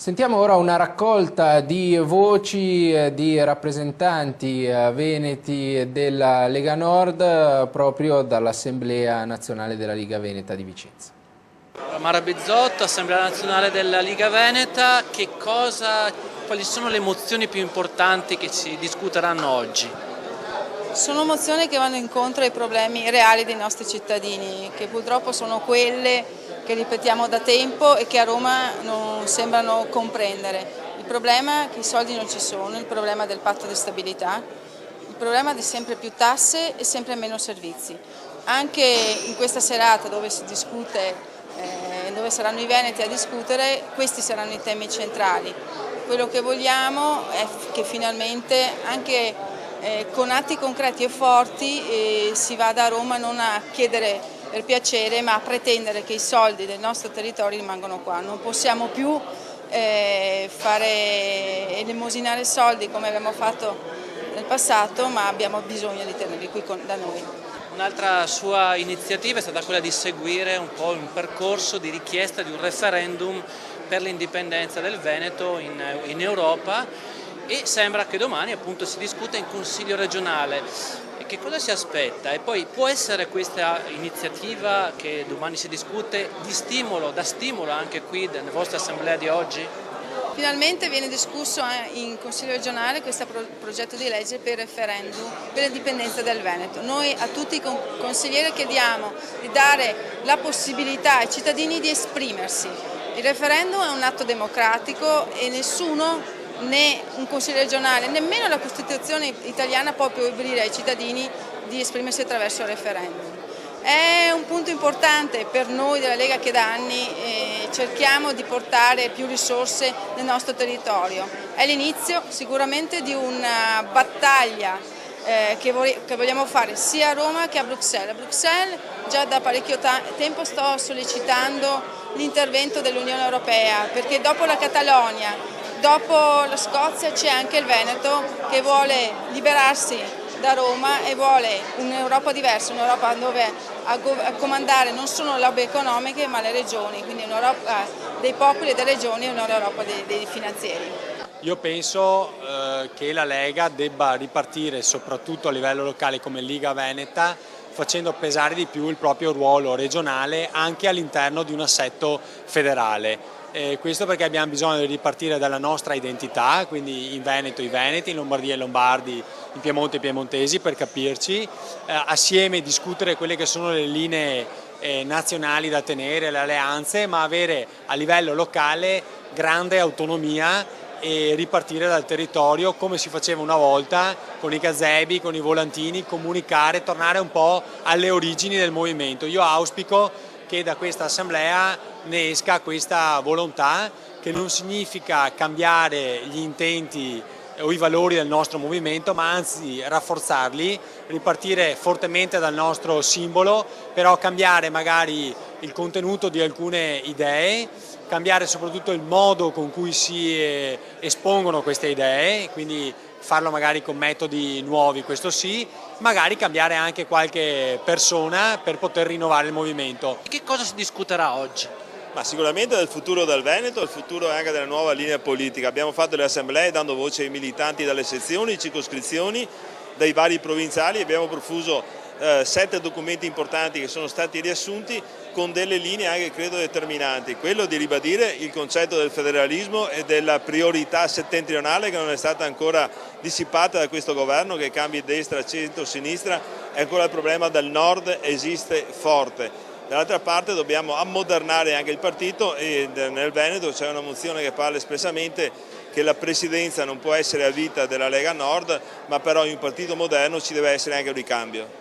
Sentiamo ora una raccolta di voci di rappresentanti veneti della Lega Nord proprio dall'Assemblea Nazionale della Liga Veneta di Vicenza. Mara Bezzotto, Assemblea Nazionale della Liga Veneta, quali sono le mozioni più importanti che si discuteranno oggi? Sono mozioni che vanno incontro ai problemi reali dei nostri cittadini, che purtroppo sono quelle che ripetiamo da tempo e che a Roma non sembrano comprendere. Il problema è che i soldi non ci sono, il problema del patto di stabilità, il problema di sempre più tasse e sempre meno servizi. Anche in questa serata dove si discute, dove saranno i veneti a discutere, questi saranno i temi centrali. Quello che vogliamo è che finalmente anche con atti concreti e forti si vada a Roma non a chiedere per piacere, ma a pretendere che i soldi del nostro territorio rimangano qua. Non possiamo più fare elemosinare soldi come abbiamo fatto nel passato, ma abbiamo bisogno di tenerli qui da noi. Un'altra sua iniziativa è stata quella di seguire un po' un percorso di richiesta di un referendum per l'indipendenza del Veneto in Europa, e sembra che domani appunto si discuta in Consiglio regionale. Che cosa si aspetta? E poi può essere questa iniziativa che domani si discute da stimolo anche qui nella vostra assemblea di oggi? Finalmente viene discusso in Consiglio regionale questo progetto di legge per il referendum per l'indipendenza del Veneto. Noi a tutti i consiglieri chiediamo di dare la possibilità ai cittadini di esprimersi. Il referendum è un atto democratico e nessuno, né un Consiglio regionale, nemmeno la Costituzione italiana può proibire ai cittadini di esprimersi attraverso il referendum. È un punto importante per noi della Lega che da anni cerchiamo di portare più risorse nel nostro territorio. È l'inizio sicuramente di una battaglia che vogliamo fare sia a Roma che a Bruxelles. A Bruxelles già da parecchio tempo sto sollecitando l'intervento dell'Unione Europea, perché dopo la Catalogna, dopo la Scozia c'è anche il Veneto che vuole liberarsi da Roma e vuole un'Europa diversa, un'Europa dove a comandare non sono le lobby economiche ma le regioni, quindi un'Europa dei popoli e delle regioni e un'Europa dei finanzieri. Io penso che la Lega debba ripartire soprattutto a livello locale come Liga Veneta, facendo pesare di più il proprio ruolo regionale anche all'interno di un assetto federale. Questo perché abbiamo bisogno di ripartire dalla nostra identità, quindi in Veneto i veneti, in Lombardia i lombardi, in Piemonte i piemontesi, per capirci, assieme discutere quelle che sono le linee nazionali da tenere, le alleanze, ma avere a livello locale grande autonomia e ripartire dal territorio come si faceva una volta con i gazebi, con i volantini, comunicare, tornare un po' alle origini del movimento. Io auspico che da questa assemblea ne esca questa volontà, che non significa cambiare gli intenti o i valori del nostro movimento, ma anzi rafforzarli, ripartire fortemente dal nostro simbolo, però cambiare magari il contenuto di alcune idee, cambiare soprattutto il modo con cui si espongono queste idee, quindi farlo magari con metodi nuovi, questo sì, magari cambiare anche qualche persona per poter rinnovare il movimento. Che cosa si discuterà oggi? Ma sicuramente del futuro del Veneto, il futuro anche della nuova linea politica. Abbiamo fatto le assemblee dando voce ai militanti dalle sezioni, circoscrizioni, dai vari provinciali, abbiamo profuso 7 documenti importanti che sono stati riassunti con delle linee anche credo determinanti. Quello di ribadire il concetto del federalismo e della priorità settentrionale che non è stata ancora dissipata da questo governo, che cambi destra, centro, sinistra, e ancora il problema del nord esiste forte. Dall'altra parte dobbiamo ammodernare anche il partito, e nel Veneto c'è una mozione che parla espressamente che la presidenza non può essere a vita della Lega Nord, ma però in un partito moderno ci deve essere anche un ricambio.